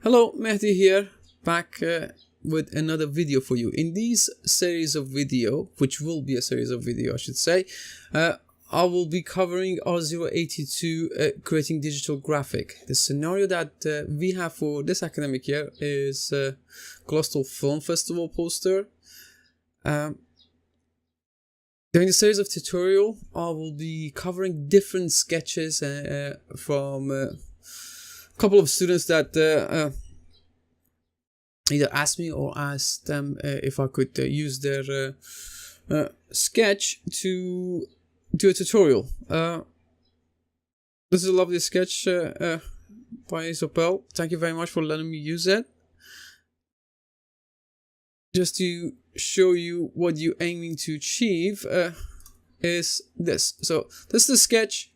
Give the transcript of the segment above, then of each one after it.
Hello, Mehdi here, back with another video for you. In this series of video, which will be a series of video I should say, I will be covering R082 creating digital graphic. The scenario that we have for this academic year is Gloustol Film Festival poster. During the series of tutorial, I will be covering different sketches from a couple of students that either asked me or asked them if I could use their sketch to do a tutorial. This is a lovely sketch by Isabel. Thank you very much for letting me use it. Just to show you what you're aiming to achieve is this. So this is the sketch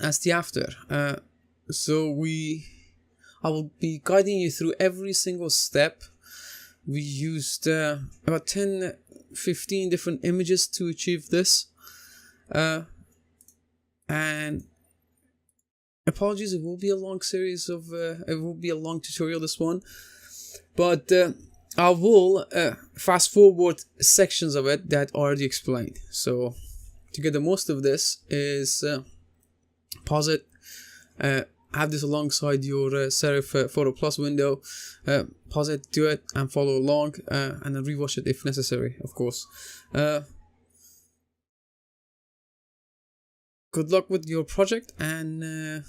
as the after. I will be guiding you through every single step. We used about 10-15 different images to achieve this. And apologies, it will be a long series of it will be a long tutorial, this one, but I will fast forward sections of it that already explained. So to get the most of this is pause it, have this alongside your Serif Photo Plus window, pause it, do it, and follow along, and then rewatch it if necessary, of course. Good luck with your project and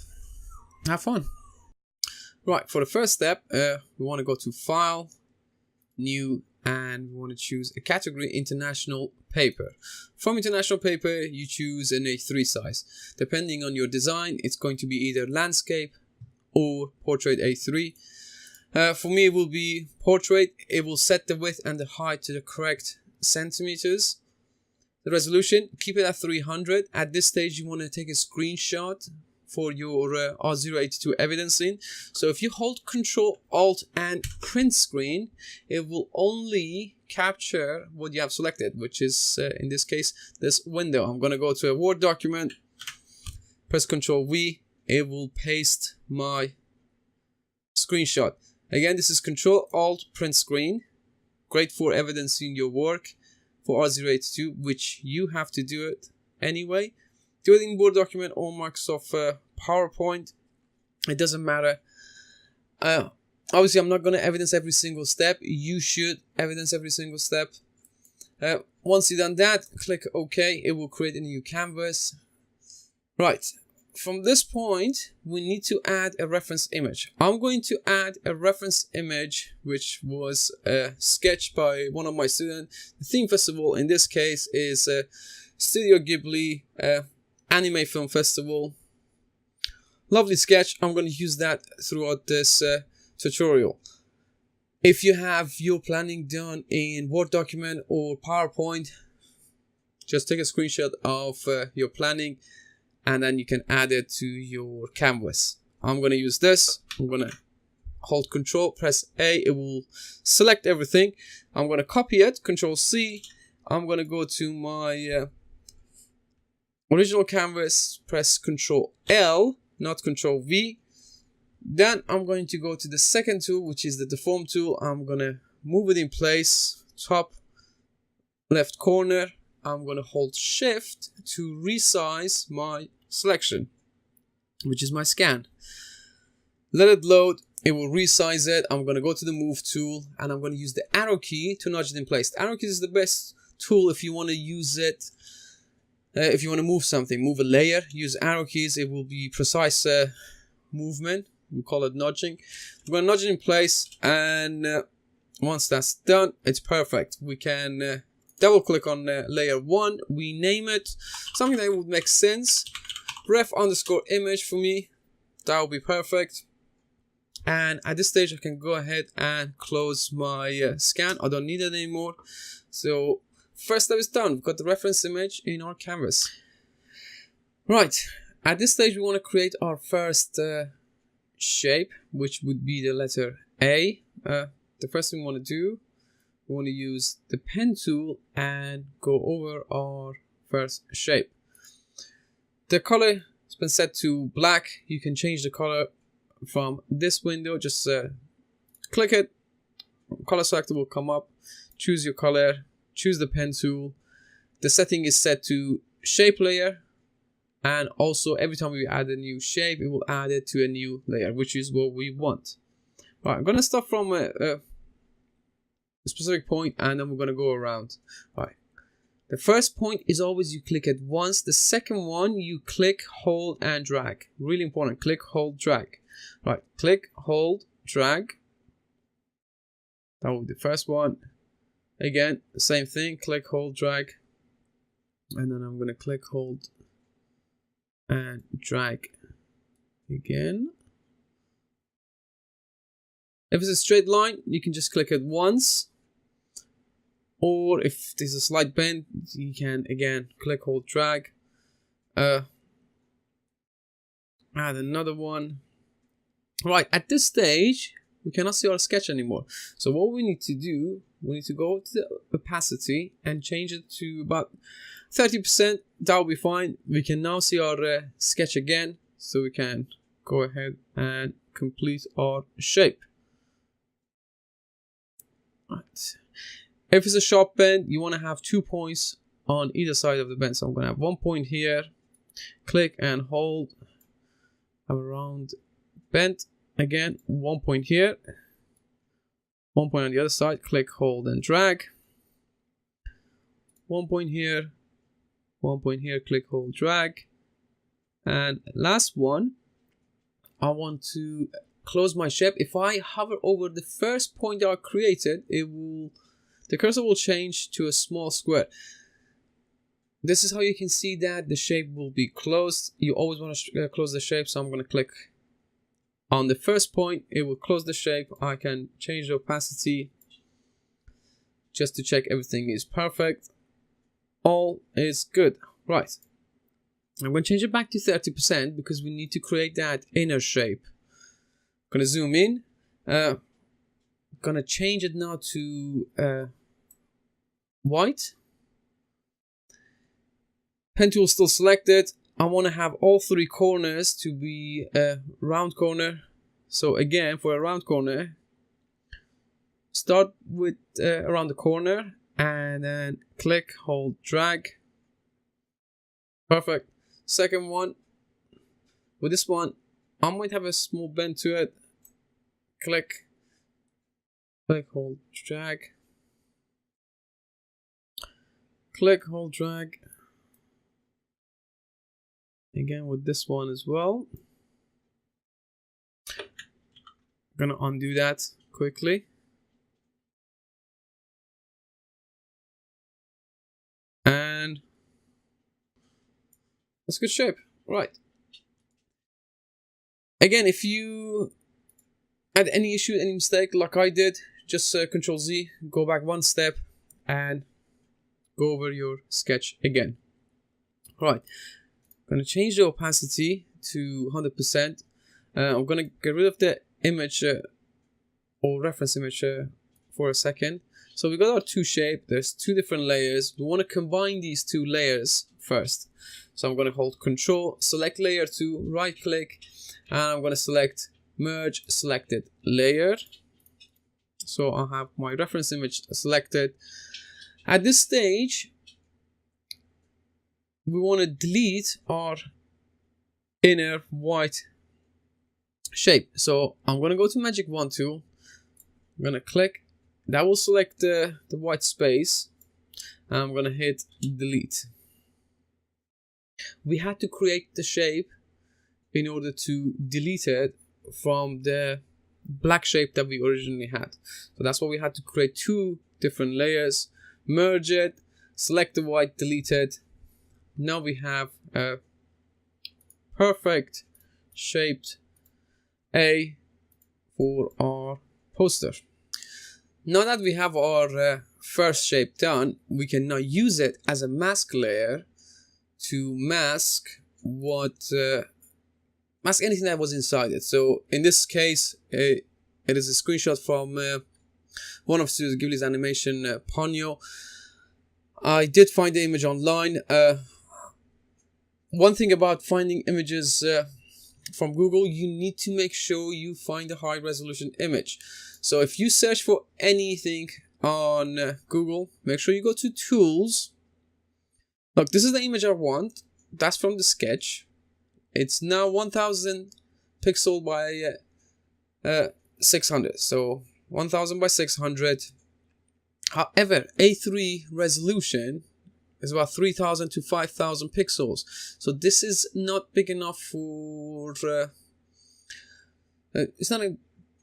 have fun. Right, for the first step, we want to go to File, New, and we want to choose a category, International Paper. From International Paper, you choose an A3 size. Depending on your design, it's going to be either Landscape or Portrait A3. For me, it will be Portrait. It will set the width and the height to the correct centimeters. The resolution, keep it at 300. At this stage, you want to take a screenshot for your R082 evidencing. So if you hold Control Alt and print screen, it will only capture what you have selected, which is in this case this window. I'm going to go to a Word document, press Control V, it will paste my screenshot. Again, this is Control Alt print screen, great for evidencing your work for R082, which you have to do it anyway. Do it in Word document or Microsoft PowerPoint. It doesn't matter. Obviously, I'm not going to evidence every single step. You should evidence every single step. Once you've done that, click OK. It will create a new canvas. Right. From this point, we need to add a reference image. I'm going to add a reference image, which was sketched by one of my students. The theme festival in this case is Studio Ghibli Anime Film Festival. Lovely sketch. I'm going to use that throughout this tutorial. If you have your planning done in Word document or PowerPoint, just take a screenshot of your planning and then you can add it to your canvas. I'm going to use this. I'm going to hold Control, press A. It will select everything. I'm going to copy it, Control C. I'm going to go to my original canvas, press Control L, not Control V. Then I'm going to go to the second tool, which is the Deform tool. I'm going to move it in place, top left corner. I'm going to hold Shift to resize my selection, which is my scan. Let it load. It will resize it. I'm going to go to the Move tool and I'm going to use the arrow key to nudge it in place. The arrow key is the best tool if you want to use it. If you want to move something, move a layer, use arrow keys. It will be precise movement. We call it nudging. I'm going to nudge it in place, and once that's done, it's perfect. We can double click on layer 1. We name it something that would make sense. Ref_image for me. That would be perfect. And at this stage, I can go ahead and close my scan. I don't need it anymore. So first step is done. We've got the reference image in our canvas. Right. At this stage, we want to create our first shape, which would be the letter A. The first thing we want to do, we want to use the pen tool and go over our first shape. The color has been set to black. You can change the color from this window. Just click it, color selector will come up, choose your color, choose the pen tool. The setting is set to shape layer, and also every time we add a new shape, it will add it to a new layer, which is what we want. All right, I'm gonna start from a specific point, and then we're gonna go around. All right. The first point is always you click it once. The second one, you click, hold, and drag. Really important. Click, hold, drag. Right. Click, hold, drag. That will be the first one. Again, same thing. Click, hold, drag. And then I'm going to click, hold, and drag again. If it's a straight line, you can just click it once. Or if there's a slight bend, you can again click, hold, drag. Add another one. Right, at this stage, we cannot see our sketch anymore. So what we need to do, we need to go to the opacity and change it to about 30%. That will be fine. We can now see our sketch again. So we can go ahead and complete our shape. Right. If it's a sharp bend, you want to have 2 points on either side of the bend. So I'm going to have 1 point here, click and hold, have a round bend. Again, 1 point here, 1 point on the other side, click, hold, and drag. 1 point here, 1 point here, click, hold, drag. And last one, I want to close my shape. If I hover over the first point that I created, the cursor will change to a small square. This is how you can see that the shape will be closed. You always want to close the shape, so I'm going to click on the first point. It will close the shape. I can change the opacity just to check everything is perfect. All is good. Right. I'm going to change it back to 30% because we need to create that inner shape. I'm going to zoom in. I'm going to change it now to white. Pen tool still selected. I want to have all 3 corners to be a round corner. So again, for a round corner, start with around the corner and then click, hold, drag. Perfect. Second one, with this one, I might have a small bend to it. Click, hold, drag. Click, hold, drag. Again with this one as well. I'm gonna undo that quickly. And that's good shape. Right. Again, if you had any issue, any mistake like I did, just Control Z, go back 1 step and go over your sketch again. Right. I'm going to change the opacity to 100%. I'm going to get rid of the image or reference image for a second. So we got our 2 shapes. There's 2 different layers. We want to combine these 2 layers first. So I'm going to hold Control, select layer 2, right click, and I'm going to select merge selected layer. So I have my reference image selected. At this stage, we want to delete our inner white shape. So I'm going to go to Magic Wand tool. I'm going to click. That will select the white space. And I'm going to hit delete. We had to create the shape in order to delete it from the black shape that we originally had. So that's why we had to create 2 different layers, merge it, select the white, delete it. Now we have a perfect shaped A for our poster. Now that we have our first shape done, we can now use it as a mask layer to mask mask anything that was inside it. So in this case, it is a screenshot from one of Studio Ghibli's animation, Ponyo. I did find the image online. One thing about finding images from Google, you need to make sure you find a high resolution image. So if you search for anything on Google, make sure you go to Tools. Look, this is the image I want. That's from the sketch. It's now 1000 pixel by 600. So 1000 by 600. However, A3 resolution is about 3000 to 5000 pixels. So this is not big enough for... it's not a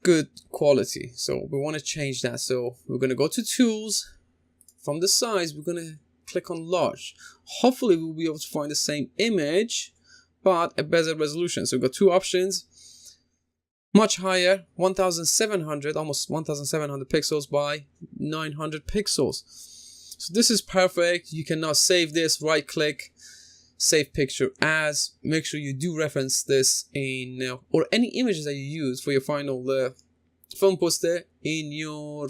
good quality. So we want to change that. So we're going to go to Tools. From the size, we're going to click on Large. Hopefully we'll be able to find the same image, but a better resolution. So we've got two options. Much higher, 1700, almost 1700 pixels by 900 pixels. So this is perfect. You can now save this, right click, save picture as. Make sure you do reference this in, or any images that you use for your final film poster in your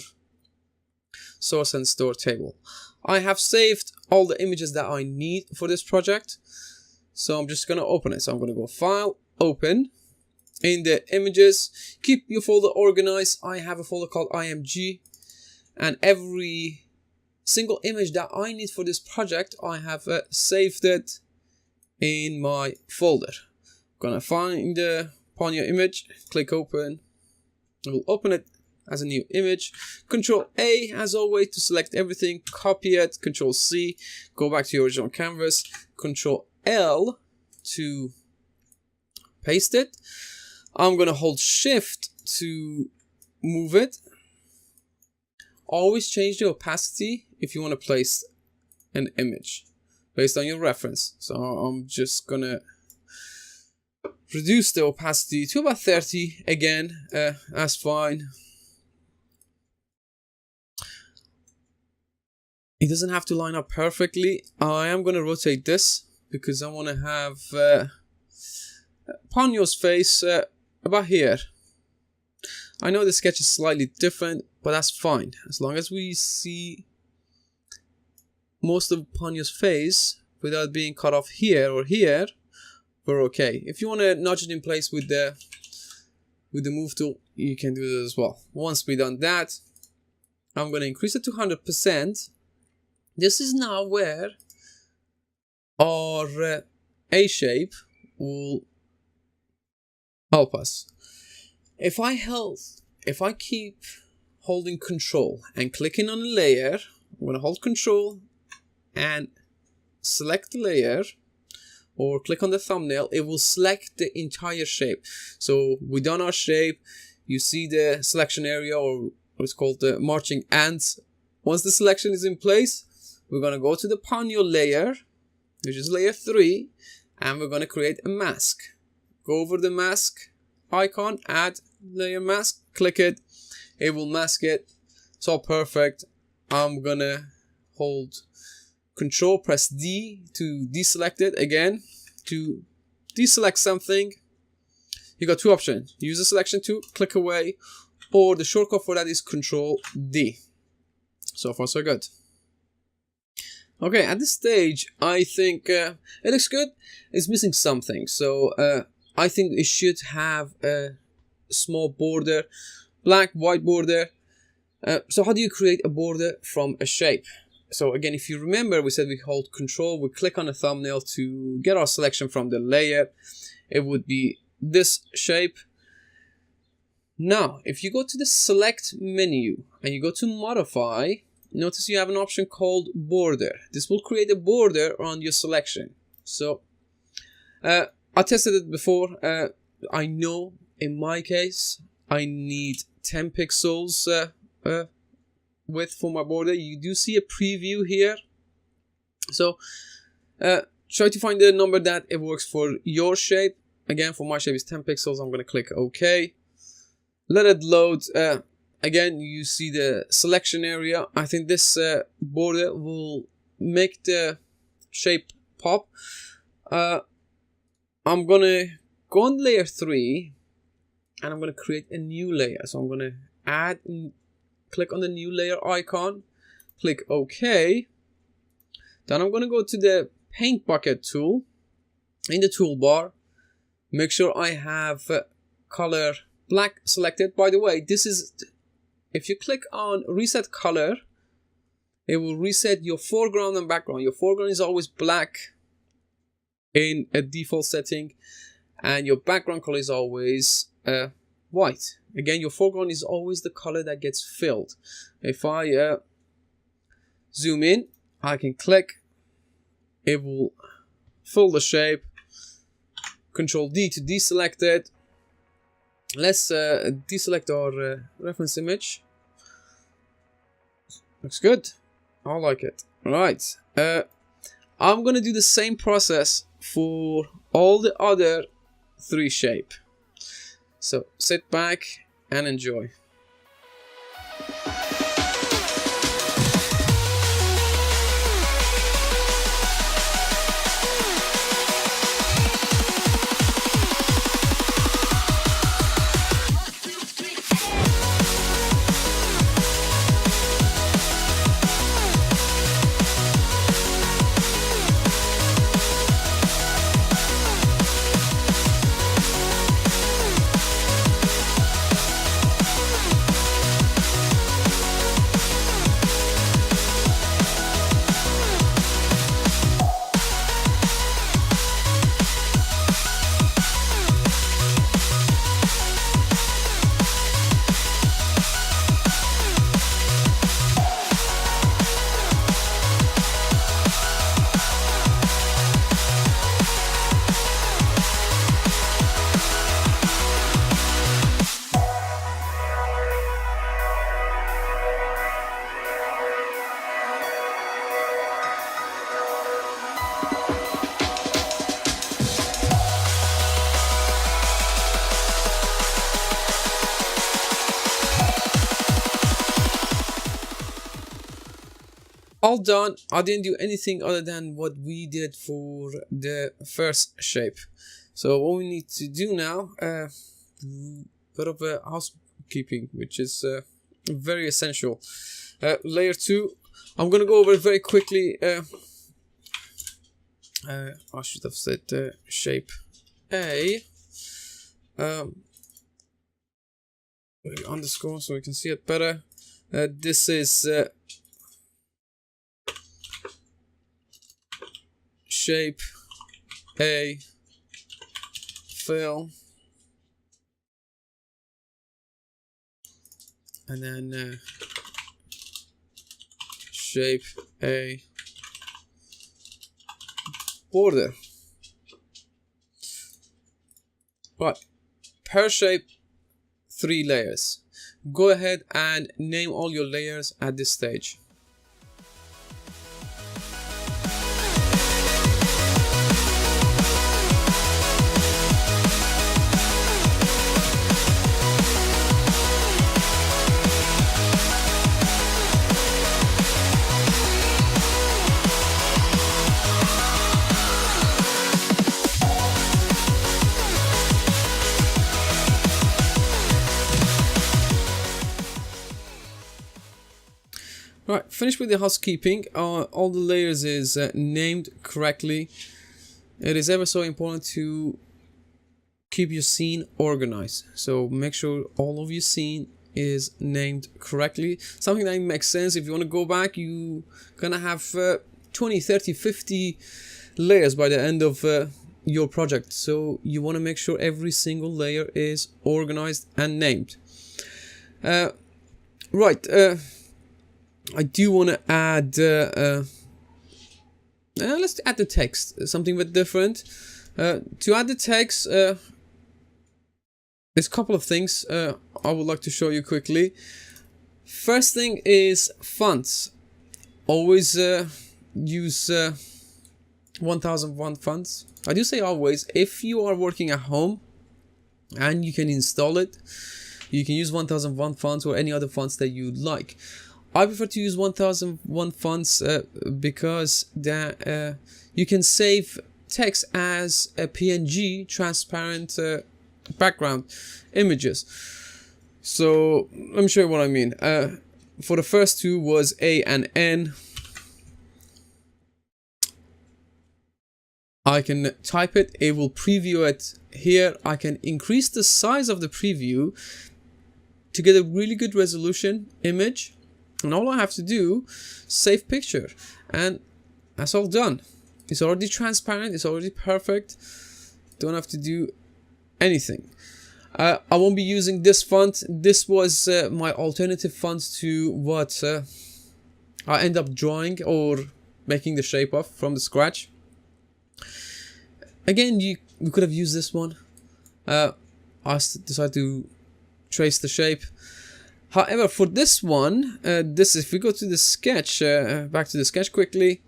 source and store table. I have saved all the images that I need for this project. So I'm just going to open it. So I'm going to go File, Open. In the images, keep your folder organized. I have a folder called IMG, and every single image that I need for this project, I have saved it in my folder. I'm gonna find the Ponyo image, click open. I will open it as a new image. Control A as always to select everything, copy it. Control C, go back to your original canvas. Control L to paste it. I'm going to hold Shift to move it. Always change the opacity if you want to place an image based on your reference. So I'm just going to reduce the opacity to about 30 again. That's fine. It doesn't have to line up perfectly. I am going to rotate this because I want to have Ponyo's face about here. I know the sketch is slightly different, but that's fine. As long as we see most of Ponyo's face without being cut off here or here, we're okay. If you want to nudge it in place with the move tool, you can do that as well. Once we've done that, I'm going to increase it to 100%. This is now where our A shape will help us. If I keep holding Control and clicking on a layer, I'm going to hold Control and select the layer, or click on the thumbnail, it will select the entire shape. So we done our shape. You see the selection area, or what's called the marching ants. Once the selection is in place, we're going to go to the Ponyo layer, which is layer 3, and we're going to create a mask. Go over the mask icon, add layer mask, click it, it will mask it. It's all perfect. I'm gonna hold Control, press D to deselect it again. To deselect something, you got two options. Use the selection tool, click away, or the shortcut for that is Control D. So far so good. Okay, at this stage, I think it looks good. It's missing something, so I think it should have a small border, black, white border. So how do you create a border from a shape? So again, if you remember, we said we hold Control, we click on a thumbnail to get our selection from the layer. It would be this shape. Now, if you go to the Select menu and you go to Modify, notice you have an option called Border. This will create a border around your selection. So, I tested it before. I know in my case, I need 10 pixels width for my border. You do see a preview here. So, try to find the number that it works for your shape. Again, for my shape is 10 pixels. I'm going to click OK. Let it load. Again, you see the selection area. I think this border will make the shape pop. I'm going to go on layer 3 and I'm going to create a new layer. So I'm going to add and click on the new layer icon. Click OK. Then I'm going to go to the paint bucket tool in the toolbar. make sure I have color black selected. By the way, this is, if you click on reset color, it will reset your foreground and background. Your foreground is always black in a default setting, and your background color is always white. Again, your foreground is always the color that gets filled. If I zoom in, I can click, it will fill the shape. Control D to deselect it. Let's deselect our reference image. Looks good. I like it. Right. I'm gonna do the same process for all the other 3 shape. So sit back and enjoy. All done. I didn't do anything other than what we did for the first shape. So what we need to do now, bit of a housekeeping, which is very essential. Layer 2, I'm gonna go over it very quickly. I should have said shape A. Underscore so we can see it better. This is shape A fill, and then shape A border. Right, per shape 3 layers. Go ahead and name all your layers at this stage. Right, finish with the housekeeping. All the layers is named correctly. It is ever so important to keep your scene organized. So make sure all of your scene is named correctly. Something that makes sense. If you want to go back, you gonna have 20, 30, 50 layers by the end of your project. So you want to make sure every single layer is organized and named. Right. I do want to add, let's add the text, something a bit different. To add the text, there's a couple of things I would like to show you quickly. First thing is fonts. Always use 1001 fonts. I do say always, if you are working at home and you can install it, you can use 1001 fonts or any other fonts that you like. I prefer to use 1001 fonts because that you can save text as a PNG, transparent background images. So let me show you what I mean. For the first two was A and N. I can type it, it will preview it here. I can increase the size of the preview to get a really good resolution image. And all I have to do, save picture. And that's all done. It's already transparent, it's already perfect. Don't have to do anything. I won't be using this font. This was my alternative font to what I end up drawing or making the shape of from the scratch. Again, we could have used this one. I decided to trace the shape. However, for this one, if we go to the sketch, back to the sketch quickly,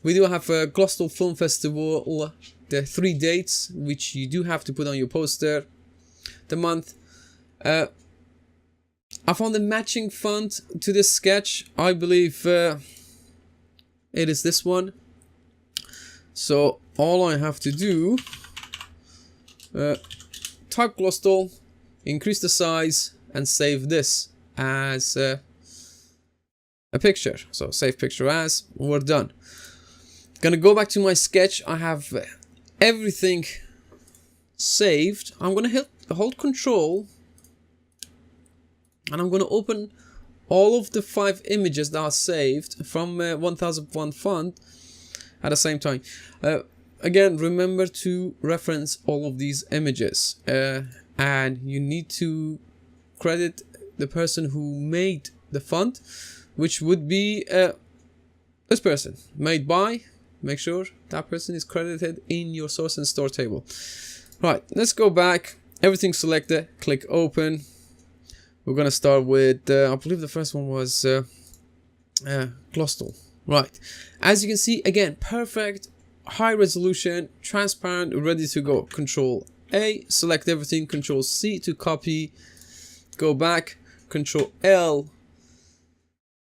we do have a Gloustol Film Festival, the 3 dates, which you do have to put on your poster, the month. I found the matching font to this sketch. I believe it is this one. So all I have to do, type Gloustol, increase the size, and save this as a picture. So save picture as, we're done. Gonna go back to my sketch. I have everything saved. I'm gonna hold Control, and I'm gonna open all of the 5 images that are saved from 1001 font at the same time. Again, remember to reference all of these images, and you need to credit the person who made the font, which would be this person, made by. Make sure that person is credited in your source and store table. Right, let's go back. Everything selected. Click open. We're gonna start with I believe the first one was Gloustol. Right, as you can see, again, perfect, high resolution, transparent, ready to go. Control A, select everything. Control C to copy. Go back. Control L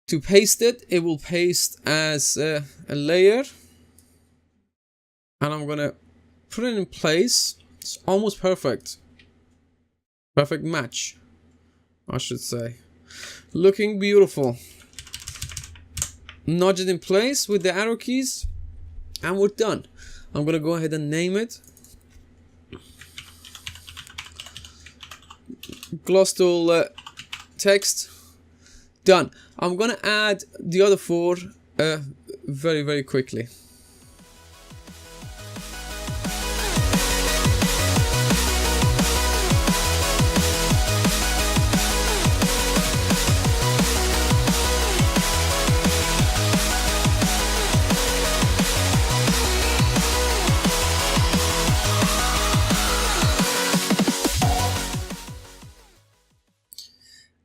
to paste it. It will paste as a layer, and I'm gonna put it in place. It's almost perfect. Perfect match, I should say. Looking beautiful. Nudge it in place with the arrow keys, and we're done. I'm gonna go ahead and name it Gloustol text. Done. I'm gonna add the other 4 very quickly.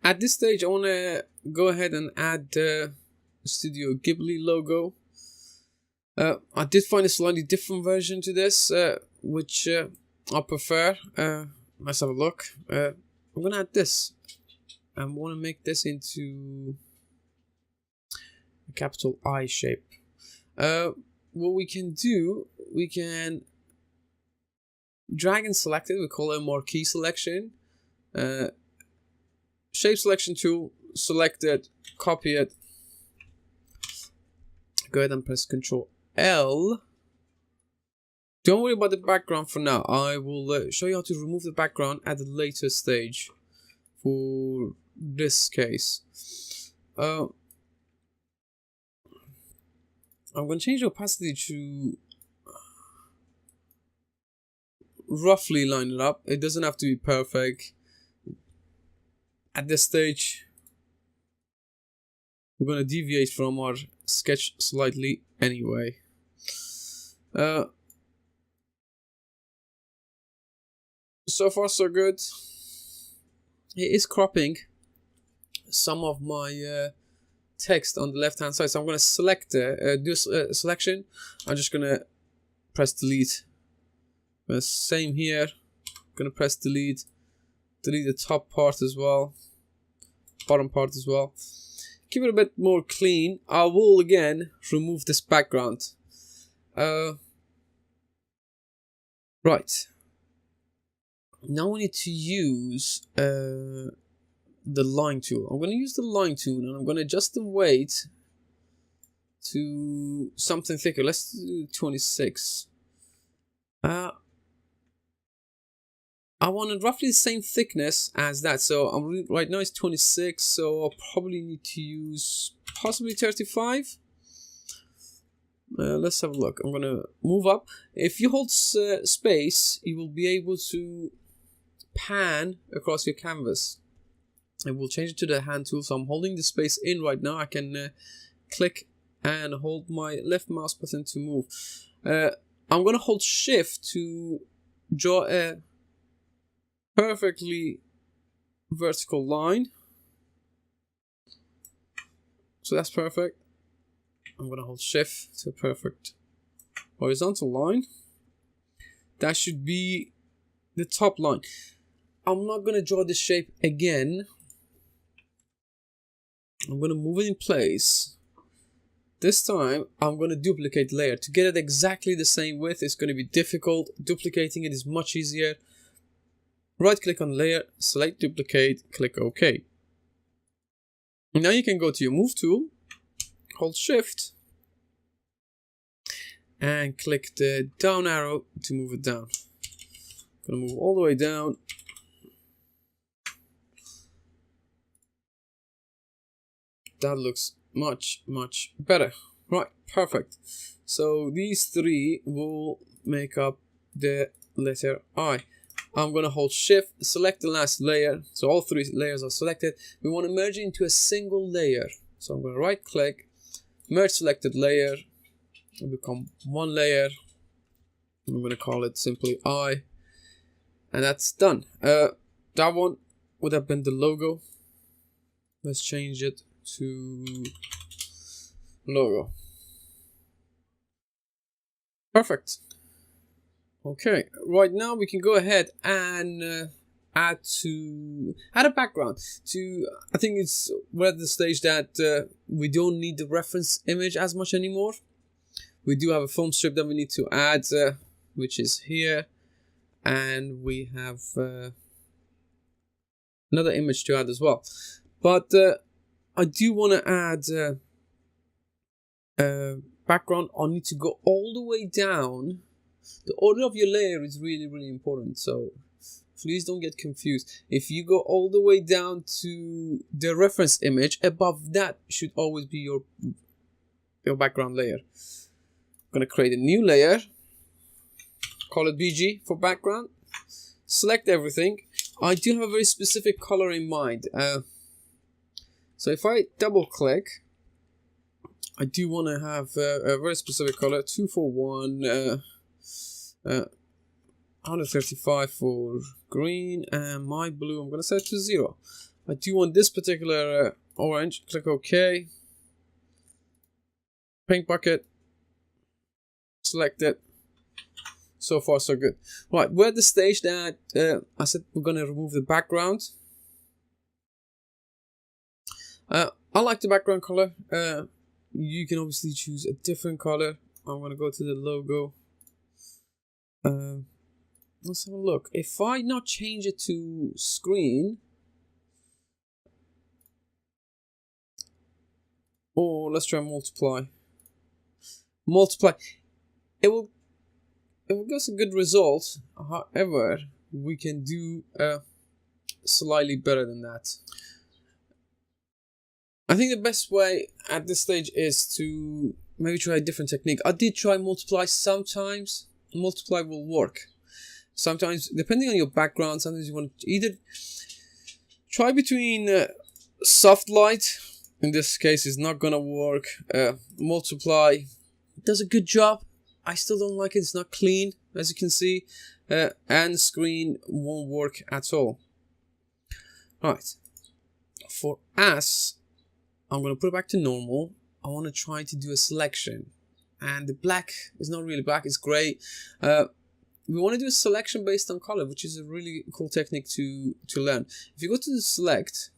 At this stage, I want to go ahead and add the Studio Ghibli logo. I did find a slightly different version to this, which I prefer. Let's have a look. I'm going to add this. I want to make this into a capital I shape. What we can do, we can drag and select it. We call it marquee selection. Shape selection tool, select it, copy it, go ahead and press Control L. Don't worry about the background for now. I will show you how to remove the background at a later stage for this case. I'm going to change the opacity to roughly line it up. It doesn't have to be perfect. At this stage, we're going to deviate from our sketch slightly anyway. So far so good. It is cropping some of my text on the left hand side, so I'm going to select do selection. I'm just going to press delete. Same here. I'm going to press delete the top part as well, bottom part as well. Keep it a bit more clean. I will again remove this background. Right, now we need to use the line tool. I'm going to use the line tool, and I'm going to adjust the weight to something thicker. Let's do 26. I wanted roughly the same thickness as that, so right now it's 26, so I'll probably need to use possibly 35. Let's have a look. I'm gonna move up. If you hold space, you will be able to pan across your canvas. And we'll change it to the hand tool. So I'm holding the space in right now. I can click and hold my left mouse button to move. I'm gonna hold shift to draw a perfectly vertical line. So that's perfect. I'm gonna hold shift to a perfect horizontal line. That should be the top line. I'm not gonna draw this shape again. I'm gonna move it in place. This time I'm gonna duplicate layer. To get it exactly the same width is gonna be difficult. Duplicating it is much easier. Right click on layer, select duplicate, click OK. Now you can go to your move tool, hold shift, and click the down arrow to move it down. I'm gonna move all the way down. That looks much better. Right, perfect. So these three will make up the letter I. I'm gonna hold shift, select the last layer. So all three layers are selected. We want to merge it into a single layer. So I'm gonna right click, merge selected layer. It'll become one layer. I'm gonna call it simply I. And that's done. That one would have been the logo. Let's change it to logo. Perfect. Okay, right now we can go ahead and add a background to. I think we're at the stage that we don't need the reference image as much anymore. We do have a film strip that we need to add, which is here, and we have another image to add as well. But I do want to add background. I'll need to go all the way down. The order of your layer is really important, so please don't get confused. If you go all the way down to the reference image, above that should always be your background layer. I'm going to create a new layer, call it BG for background, select everything. I do have a very specific color in mind. So if I double click, I do want to have a very specific color, 241, 135 for green, and my blue I'm going to set to 0. I do want this particular orange. Click OK. Paint bucket. Select it. So far so good. Right, we're at the stage that I said we're going to remove the background. I like the background color. You can obviously choose a different color. I'm going to go to the logo. Let's have a look. If I not change it to screen, or let's try multiply. It will give us a good result. However, we can do slightly better than that. I think the best way at this stage is to maybe try a different technique. I did try multiply sometimes. Multiply will work. Sometimes, depending on your background, sometimes you want to either try between soft light. In this case, it's not gonna work. Multiply does a good job. I still don't like it. It's not clean, as you can see. And screen won't work at all. Right. For us, I'm gonna put it back to normal. I want to try to do a selection, and the black is not really black. It's gray. We want to do a selection based on color, which is a really cool technique to learn. If you go to the select,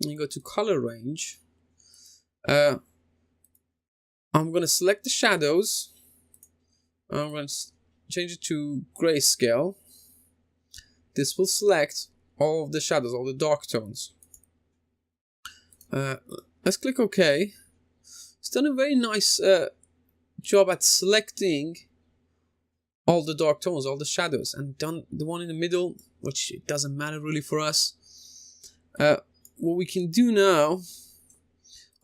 and you go to color range, I'm going to select the shadows. I'm going to change it to grayscale. This will select all of the shadows, all the dark tones. Let's click OK. It's done a very nice job at selecting all the dark tones, all the shadows, and done the one in the middle, which it doesn't matter really for us. What we can do now,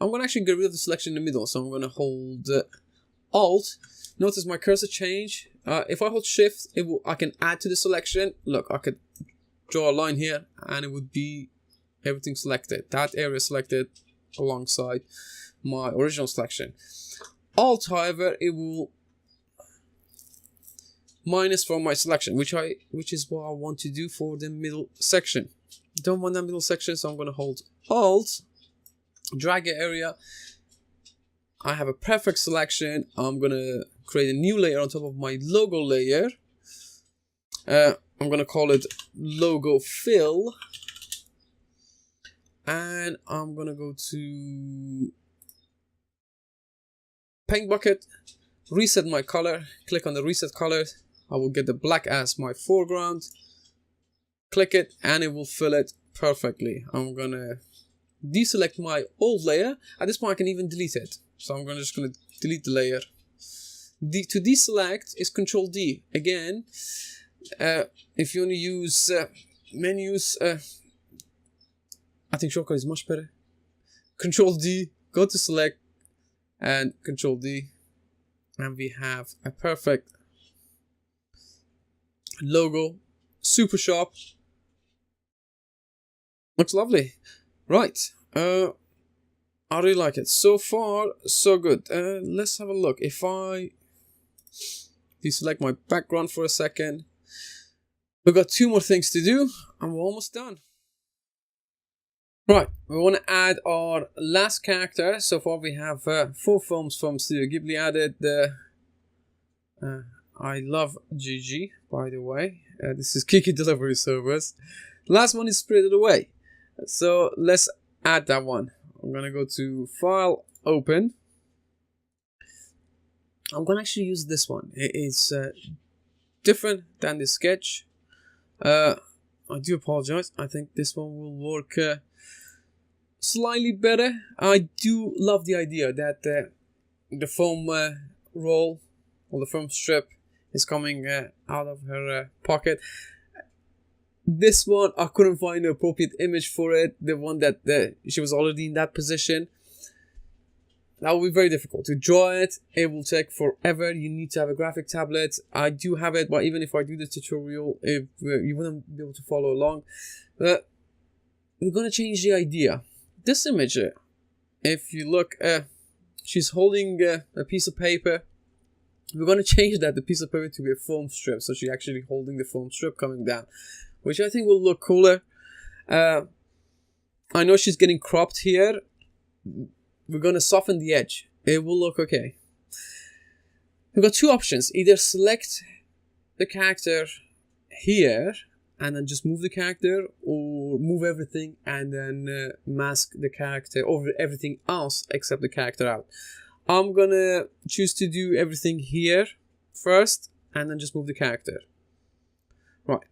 I'm going to actually get rid of the selection in the middle, so I'm going to hold Alt. Notice my cursor change. If I hold Shift, I can add to the selection. Look, I could draw a line here, and it would be everything selected. That area selected alongside my original selection. Alt, however, it will minus from my selection, which is what I want to do for the middle section. Don't want that middle section, so I'm going to hold Alt, drag an area. I have a perfect selection. I'm going to create a new layer on top of my logo layer. I'm going to call it Logo Fill. And I'm going to go to Paint Bucket, reset my color, click on the reset color. I will get the black as my foreground. Click it and it will fill it perfectly. I'm gonna deselect my old layer. At this point I can even delete it. So I'm just gonna delete the layer. To deselect is Control D. Again, if you want to use menus, I think shortcut is much better. Control D, go to select and Control D. And we have a perfect logo, super sharp. Looks lovely. Right. I really like it. So far, so good. Let's have a look. If I deselect my background for a second, we've got 2 more things to do and we're almost done. Right, we want to add our last character. So far we have 4 films from Studio Ghibli added. I love Gigi, by the way. This is Kiki Delivery Service. Last one is Spirited Away. So let's add that one. I'm going to go to File, Open. I'm going to actually use this one. It is different than the sketch. I do apologize. I think this one will work slightly better. I do love the idea that the foam roll or the foam strip is coming out of her pocket. This one, I couldn't find an appropriate image for it. The one that she was already in that position. That will be very difficult. To draw it, it will take forever. You need to have a graphic tablet. I do have it, but even if I do the tutorial, you wouldn't be able to follow along. We're going to change the idea. This image, if you look, she's holding a piece of paper. We're going to change the piece of paper to be a foam strip. So she's actually holding the foam strip coming down, which I think will look cooler. I know she's getting cropped here. We're going to soften the edge. It will look okay. We've got 2 options. Either select the character here and then just move the character, or move everything and then mask the character over everything else except the character out. I'm going to choose to do everything here first and then just move the character. Right.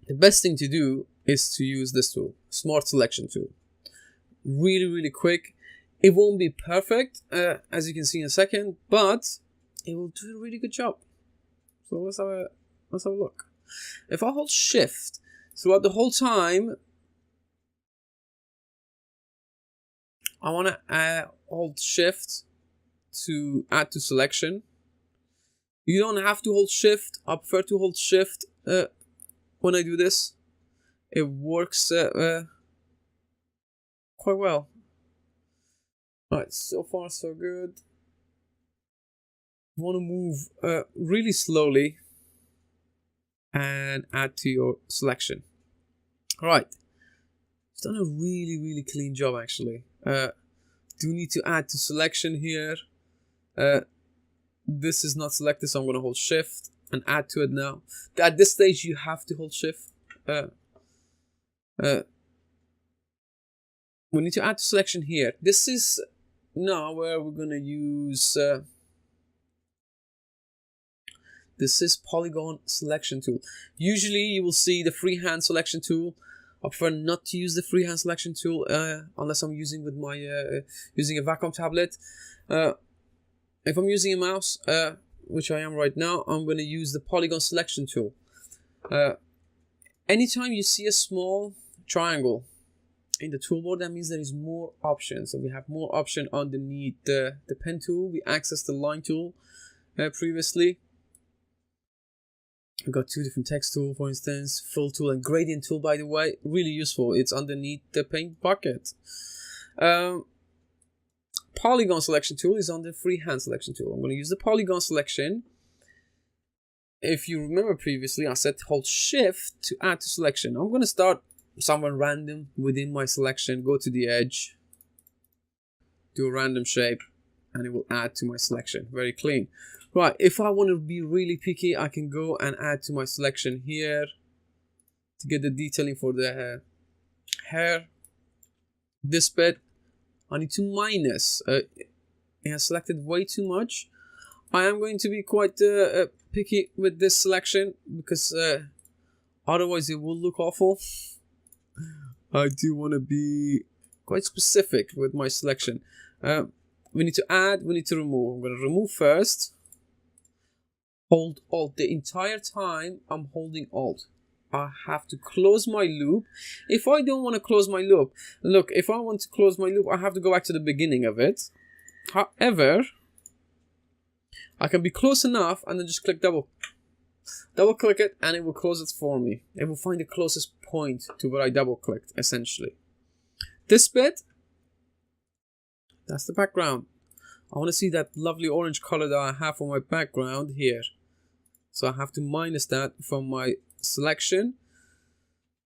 The best thing to do is to use this tool, Smart Selection tool. Really, really quick. It won't be perfect, as you can see in a second, but it will do a really good job. So let's have a look. If I hold Shift throughout the whole time, I want to hold Shift to add to selection. You don't have to hold Shift. I prefer to hold Shift when I do this. It works quite well. Alright, so far so good. You want to move really slowly and add to your selection. Alright, it's done a really, really clean job actually. Do need to add to selection here. This is not selected, so I'm going to hold Shift and add to it now. At this stage, you have to hold Shift. We need to add to selection here. This is now where we're going to use... this is Polygon Selection tool. Usually, you will see the freehand selection tool. I prefer not to use the freehand selection tool unless I'm using with my using a Wacom tablet. If I'm using a mouse, which I am right now, I'm going to use the Polygon Selection tool. Anytime you see a small triangle in the toolbar, that means there is more options. So we have more option underneath the pen tool. We accessed the line tool previously. We've got two different text tool, for instance, fill tool and gradient tool, by the way, really useful. It's underneath the paint bucket. Polygon Selection tool is under freehand selection tool. I'm going to use the Polygon Selection. If you remember previously, I said hold shift to add to selection. I'm going to start somewhere random within my selection, go to the edge, do a random shape, and it will add to my selection. Very clean. Right, if I want to be really picky, I can go and add to my selection here to get the detailing for the hair. This bit, I need to minus. It has selected way too much. I am going to be quite picky with this selection because otherwise it will look awful. I do want to be quite specific with my selection. We need to add, we need to remove. I'm going to remove first. Hold Alt. The entire time I'm holding Alt. I have to close my loop. If I don't want to close my loop, look, if I want to close my loop, I have to go back to the beginning of it. However, I can be close enough and then just click double click it and it will close it for me. It will find the closest point to where I double clicked, essentially. This bit, that's the background. I want to see that lovely orange color that I have for my background here. So I have to minus that from my selection.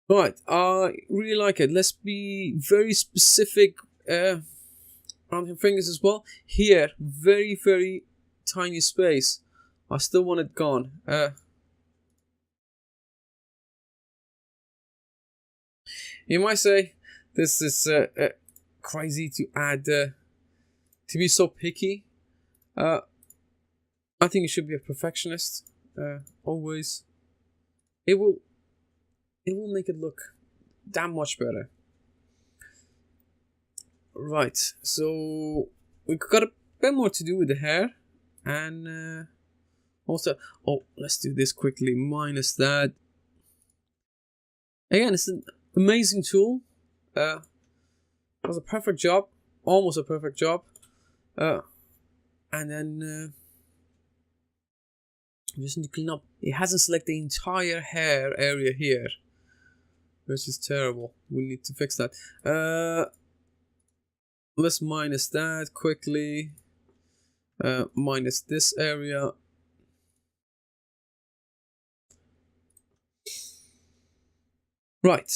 Right, I really like it. Let's be very specific on your fingers as well. Here, very, very tiny space. I still want it gone. You might say this is crazy to add, to be so picky. I think you should be a perfectionist. Always. It will make it look damn much better. Right, so we've got a bit more to do with the hair, and also, let's do this quickly. Minus that. Again, it's an amazing tool. It was a perfect job, almost a perfect job, and then we just need to clean up. It hasn't selected the entire hair area here, which is terrible. We need to fix that. Let's minus that quickly. Minus this area. Right.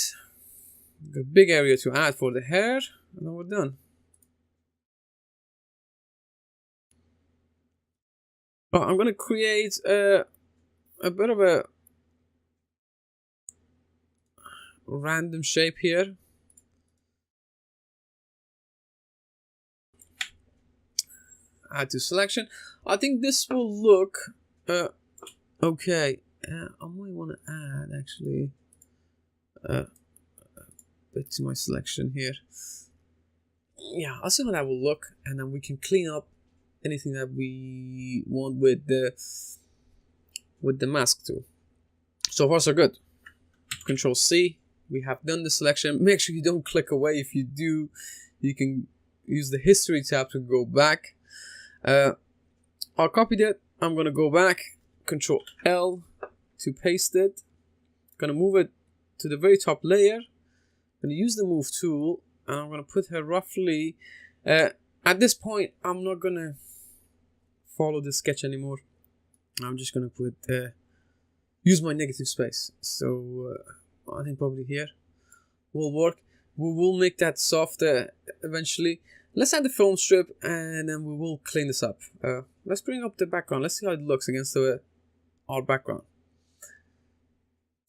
Got a big area to add for the hair, and then we're done. Well, I'm going to create a bit of a random shape here. Add to selection. I think this will look okay. I might want to add actually a bit to my selection here. Yeah, I'll see how that will look, and then we can clean up anything that we want with the mask tool. So far so good. Control C. We have done the selection. Make sure you don't click away. If you do, you can use the history tab to go back. I'll copy that. I'm gonna go back. Control L to paste it. Gonna move it to the very top layer. Gonna use the move tool, and I'm gonna put her roughly. At this point, I'm not gonna follow the sketch anymore. I'm just gonna put use my negative space. So I think probably here will work. We will make that softer eventually. Let's add the film strip, and then we will clean this up. Let's bring up the background. Let's see how it looks against our background.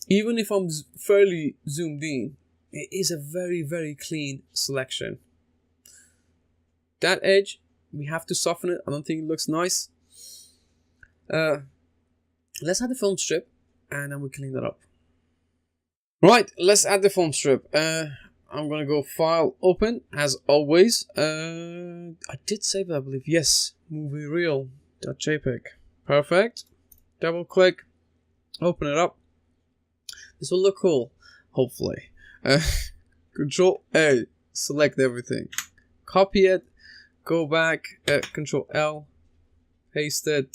Even if I'm fairly zoomed in, it is a very, very clean selection. That edge, we have to soften it. I don't think it looks nice. Let's add the film strip, and then we clean that up. Right, let's add the film strip. I'm gonna go File, Open, as always. I did save it, I believe. Yes, movie reel.jpg. Perfect. Double click, open it up. This will look cool, hopefully. Control A, select everything. Copy it, go back, Control L, paste it.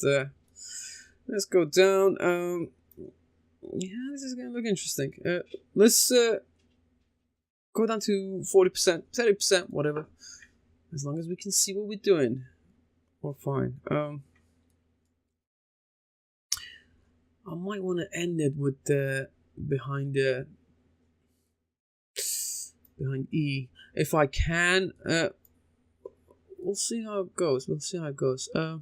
Let's go down. Yeah, this is gonna look interesting. Let's go down to 40%, 30%, whatever. As long as we can see what we're doing, we're fine. I might want to end it with the behind E if I can. We'll see how it goes. We'll see how it goes. I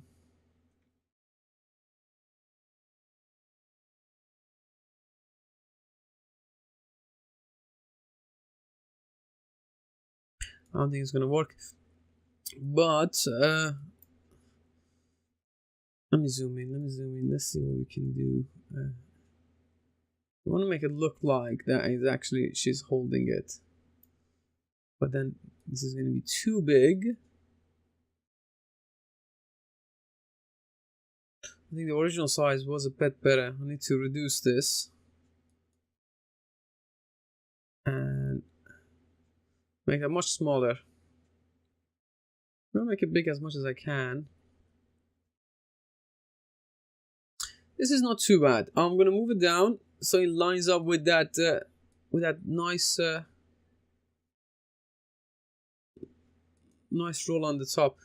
don't think it's gonna work, but let me zoom in. Let's see what we can do. I want to make it look like that is actually she's holding it, but then this is going to be too big. I think the original size was a bit better. I need to reduce this and make it much smaller. I'm gonna make it big as much as I can. This is not too bad. I'm gonna move it down so it lines up with that nice nice roll on the top.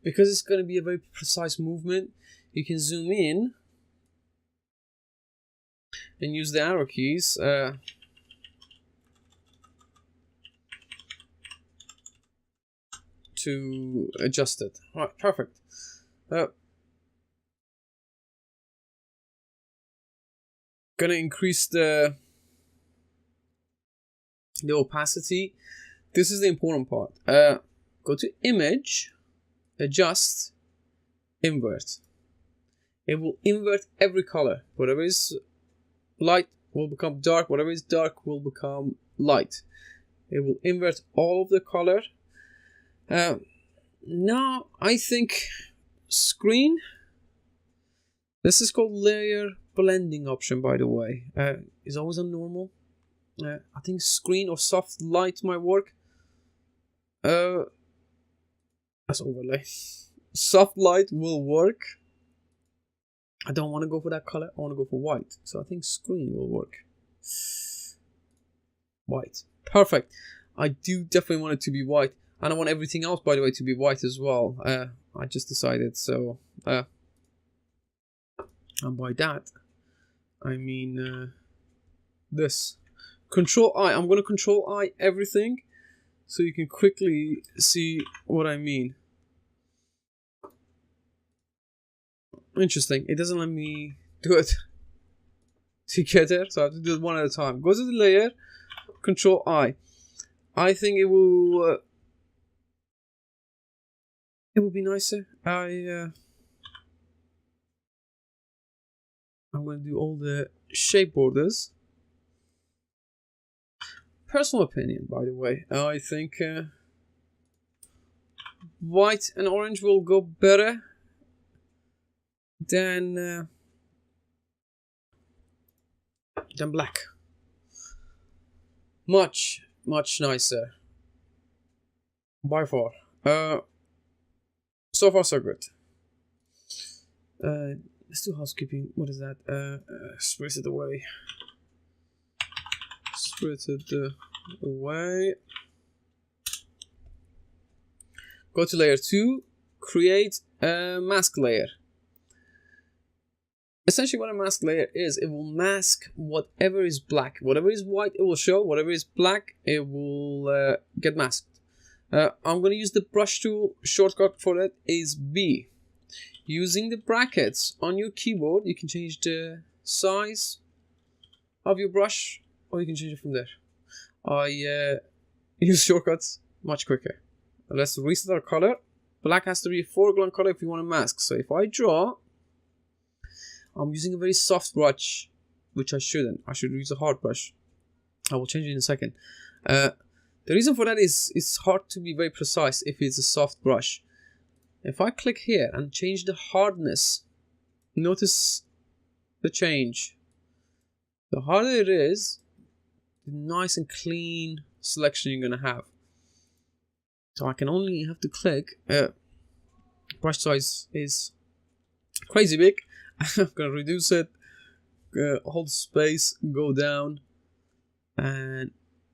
Because it's gonna be a very precise movement, you can zoom in and use the arrow keys to adjust it. All right, perfect. Gonna increase the opacity. This is the important part. Go to Image, Adjust, Invert. It will invert every color. Whatever is light will become dark. Whatever is dark will become light. It will invert all of the color. Now I think screen. This is called layer blending option, by the way. Is always on normal. I think screen or soft light might work. That's overlay. Soft light will work. I don't want to go for that color. I want to go for white. So I think screen will work. White. Perfect. I do definitely want it to be white. And I want everything else, by the way, to be white as well. I just decided. So, and by that, I mean this. Control I. I'm going to Control I everything so you can quickly see what I mean. Interesting. It doesn't let me do it together, so I have to do it one at a time. Go to the layer, Control I. I think it will be nicer. I'm going to do all the shape borders. Personal opinion, by the way. I think white and orange will go better than black. Much nicer. By far. So far so good. Let's do housekeeping. What is that? Split it away. Split it away. Go to layer 2. Create a mask layer. Essentially what a mask layer is, it will mask whatever is black. Whatever is white, it will show. Whatever is black, it will get masked. I'm going to use the brush tool. Shortcut for that is B. Using the brackets on your keyboard, you can change the size of your brush, or you can change it from there. I use shortcuts much quicker. Let's reset our color. Black has to be a foreground color if you want to mask. So if I draw, I'm using a very soft brush, which I shouldn't. I should use a hard brush. I will change it in a second. The reason for that is it's hard to be very precise if it's a soft brush. If I click here and change the hardness, notice the change. The harder it is, the nice and clean selection you're gonna have. So I can only have to click. Brush size is crazy big. I'm gonna reduce it. Hold space, go down, and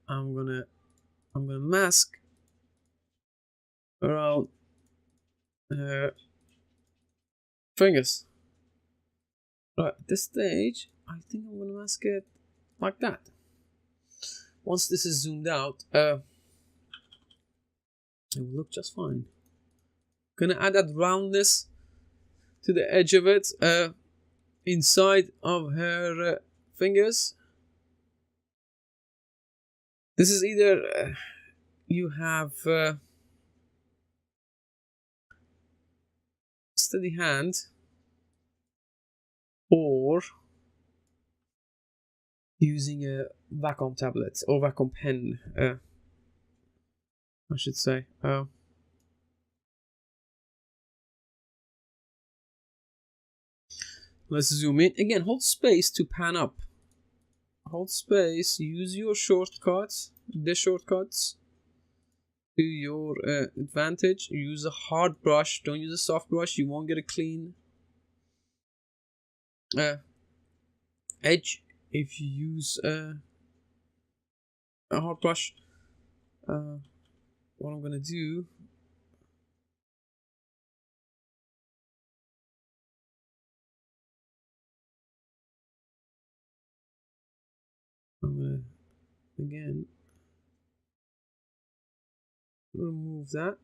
I'm gonna mask around fingers. Right, at this stage, I think I'm gonna mask it like that. Once this is zoomed out, it will look just fine. Gonna add that roundness to the edge of it, inside of her fingers. This is either you have steady hand, or using a vacuum tablet or vacuum pen, I should say. Let's zoom in again. Hold space to pan up. Hold space. Use your shortcuts, the shortcuts, to your advantage. Use a hard brush. Don't use a soft brush. You won't get a clean edge if you use a hard brush. What I'm gonna do, I'm gonna again remove that.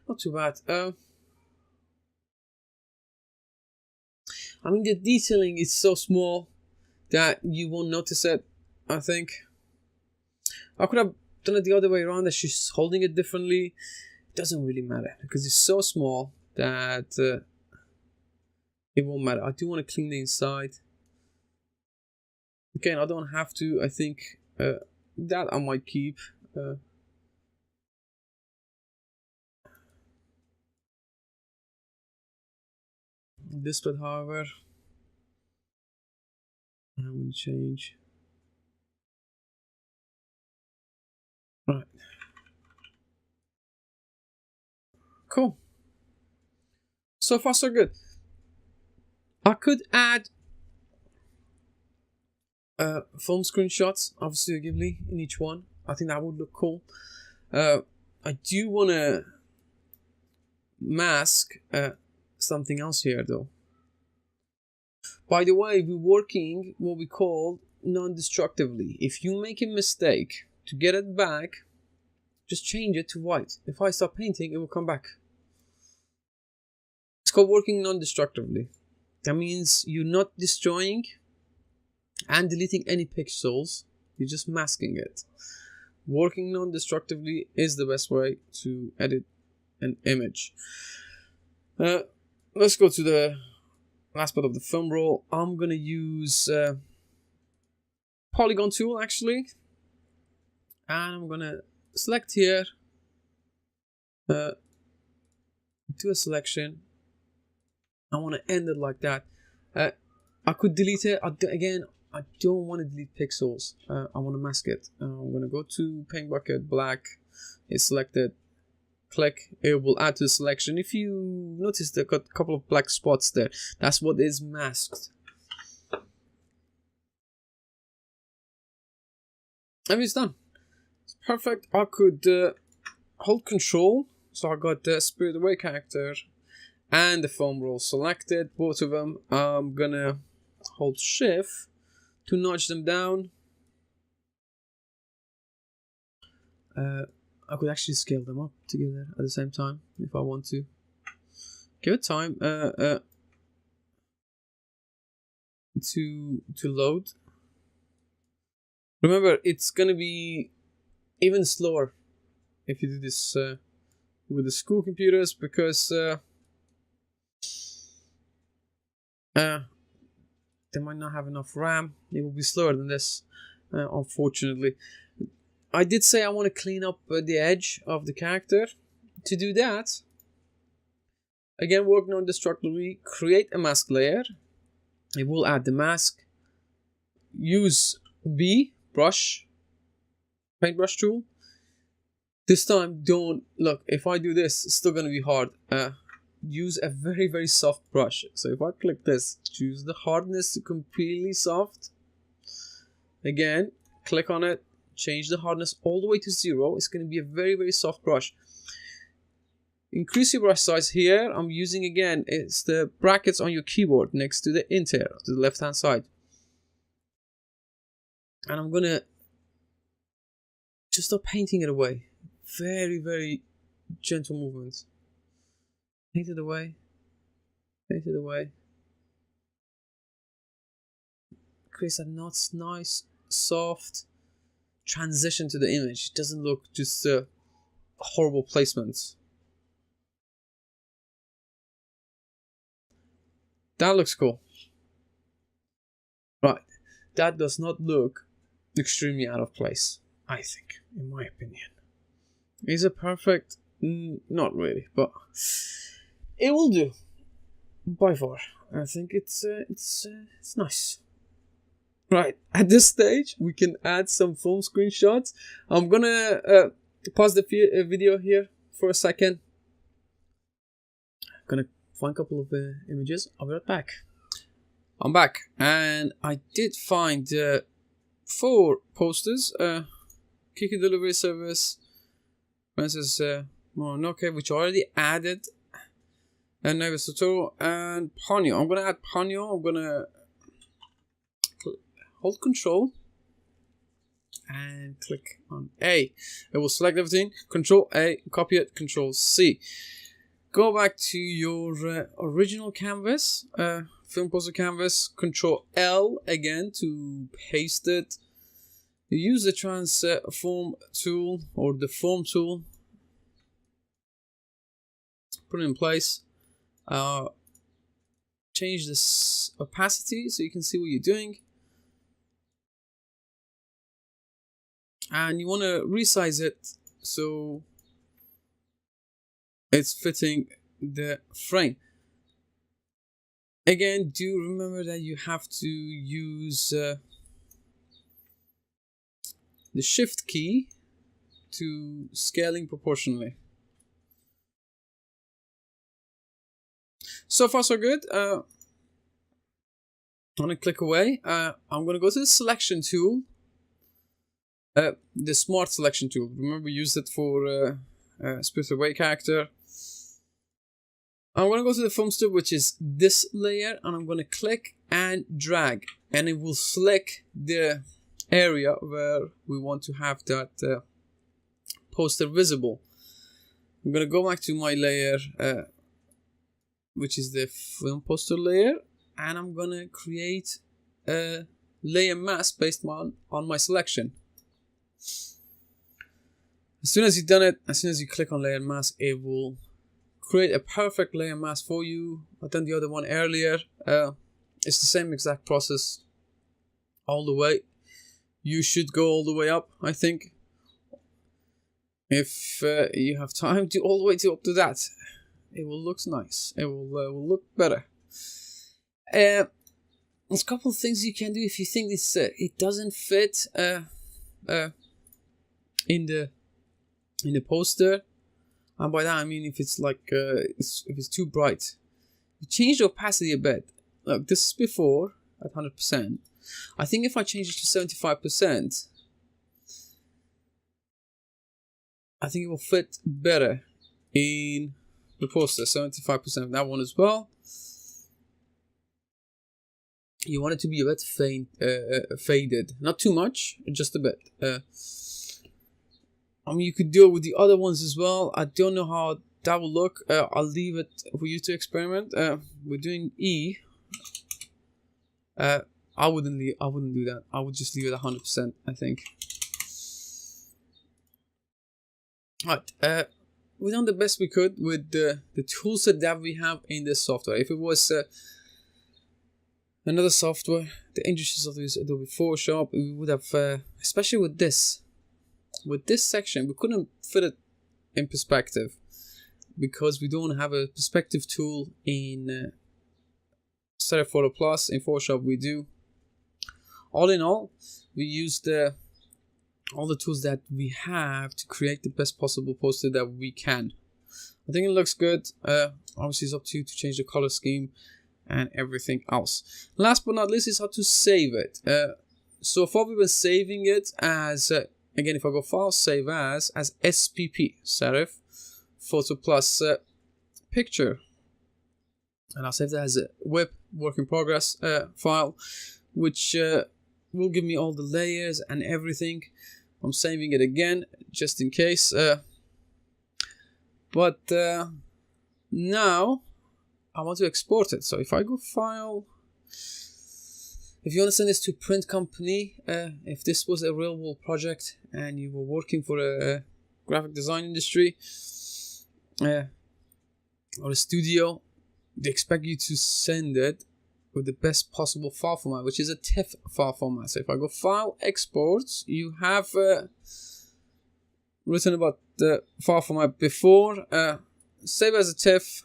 Not too bad. I mean, the detailing is so small that you won't notice it, I think. I could have done it the other way around, that she's holding it differently. It doesn't really matter because it's so small that it won't matter. I do want to clean the inside. Again, I don't have to. I think that I might keep. This bit, however, I'm going to change. Right. Cool. So far, so good. I could add film screenshots, obviously a Ghibli in each one. I think that would look cool. I do want to mask something else here, though. By the way, we're working what we call non-destructively. If you make a mistake, to get it back, just change it to white. If I stop painting, it will come back. It's called working non-destructively. That means you're not destroying and deleting any pixels, you're just masking it. Working non-destructively is the best way to edit an image. Let's go to the last part of the film roll. I'm gonna use Polygon Tool actually, and I'm gonna select here, do a selection. I want to end it like that. I could delete it again. I don't want to delete pixels. I want to mask it. I'm gonna go to paint bucket, black. It's selected. Click. It will add to the selection. If you notice, they've got a couple of black spots there. That's what is masked. And it's done. It's perfect. I could hold Control. So I got the Spirit Away character and the foam roll selected, both of them. I'm gonna hold Shift to nudge them down. I could actually scale them up together at the same time if I want to. Give it time to load. Remember, it's gonna be even slower if you do this with the school computers, because they might not have enough RAM. It will be slower than this, unfortunately. I did say I want to clean up the edge of the character. To do that, again, work non-destructively, create a mask layer. It will add the mask. Use B, brush, paintbrush tool. This time, don't look. If I do this, it's still going to be hard. Use a very, very soft brush. So if I click this, choose the hardness to completely soft. Again, click on it, change the hardness all the way to 0. It's going to be a very, very soft brush. Increase your brush size here. I'm using, again, it's the brackets on your keyboard next to the int here, to the left hand side. And I'm going to just start painting it away. Very, very gentle movements. Paint it away. Paint it away. Creates a nice, soft transition to the image. It doesn't look just a horrible placement. That looks cool. Right. That does not look extremely out of place, I think, in my opinion. Is it perfect? Not really, but it will do. By far, I think it's nice. Right, at this stage, we can add some phone screenshots. I'm gonna pause the video here for a second. I'm gonna find a couple of images. I'll be right back. I'm back, and I did find 4 posters. Kiki Delivery Service, Francis Mononoke, which I already added, and Nevis Totoro, and Ponyo. I'm gonna add Ponyo. I'm gonna hold Control and click on A. It will select everything. Control A, copy it. Control C. Go back to your original canvas, film poster canvas. Control L again to paste it. Use the transform tool or the form tool. Put it in place. Change this opacity so you can see what you're doing. And you want to resize it so it's fitting the frame. Again, do remember that you have to use the shift key to scaling proportionally. So far so good. I'm going to click away. I'm going to go to the selection tool. The smart selection tool. Remember, we used it for split away character. I'm going to go to the film stub, which is this layer, and I'm going to click and drag, and it will select the area where we want to have that poster visible. I'm going to go back to my layer, which is the film poster layer, and I'm going to create a layer mask based on my selection. As soon as you've done it, as soon as you click on layer mask, it will create a perfect layer mask for you. I've done the other one earlier. It's the same exact process all the way. You should go all the way up, I think. If you have time, do all the way up to that. It will look nice. It will look better. There's a couple of things you can do if you think this it doesn't fit in the poster, and by that I mean if it's like if it's too bright, you change the opacity a bit. Look, this is before at 100%. I think if I change it to 75%, I think it will fit better in the poster. 75% of that one as well. You want it to be a bit faded, not too much, just a bit. I mean, you could do it with the other ones as well. I don't know how that will look. I'll leave it for you to experiment. We're doing E. I wouldn't do that. I would just leave it 100%, I think. Right. We've done the best we could with the toolset that we have in this software. If it was Another software, the industry software is Adobe Photoshop. We would have, especially with this section, we couldn't fit it in perspective because we don't have a perspective tool in Serif Photo Plus. In Photoshop we do. All in all, we used all the tools that we have to create the best possible poster that we can. I think it looks good. Obviously it's up to you to change the color scheme and everything else. Last but not least is how to save it. So far we've been saving it as, again, if I go File, Save As SPP, Serif Photo Plus Picture. And I'll save that as a WIP, work in progress file, which will give me all the layers and everything. I'm saving it again, just in case. But now I want to export it. So if I go File, if you want to send this to print company, if this was a real world project and you were working for a graphic design industry or a studio, they expect you to send it with the best possible file format, which is a TIFF file format. So if I go File, Exports, you have written about the file format before. Save as a TIFF,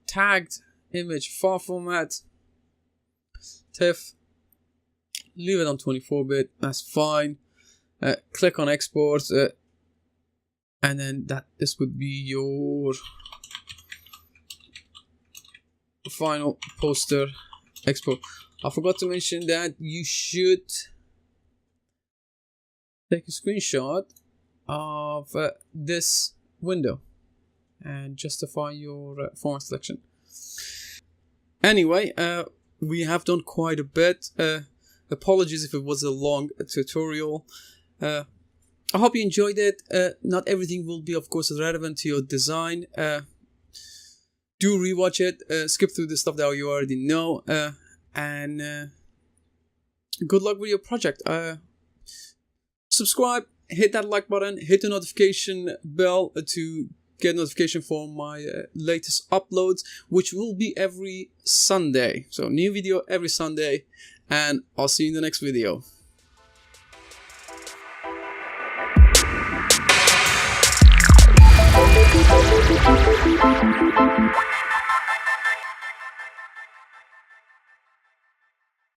tagged image file format, TIFF, leave it on 24-bit, that's fine. Click on Export, and then this would be your final poster export. I forgot to mention that you should take a screenshot of this window and justify your format selection. Anyway, we have done quite a bit. Apologies if it was a long tutorial. I hope you enjoyed it. Not everything will be, of course, relevant to your design. Do rewatch it, skip through the stuff that you already know, and good luck with your project. Subscribe, hit that like button, hit the notification bell to get notification for my latest uploads, which will be every Sunday. So new video every Sunday, and I'll see you in the next video.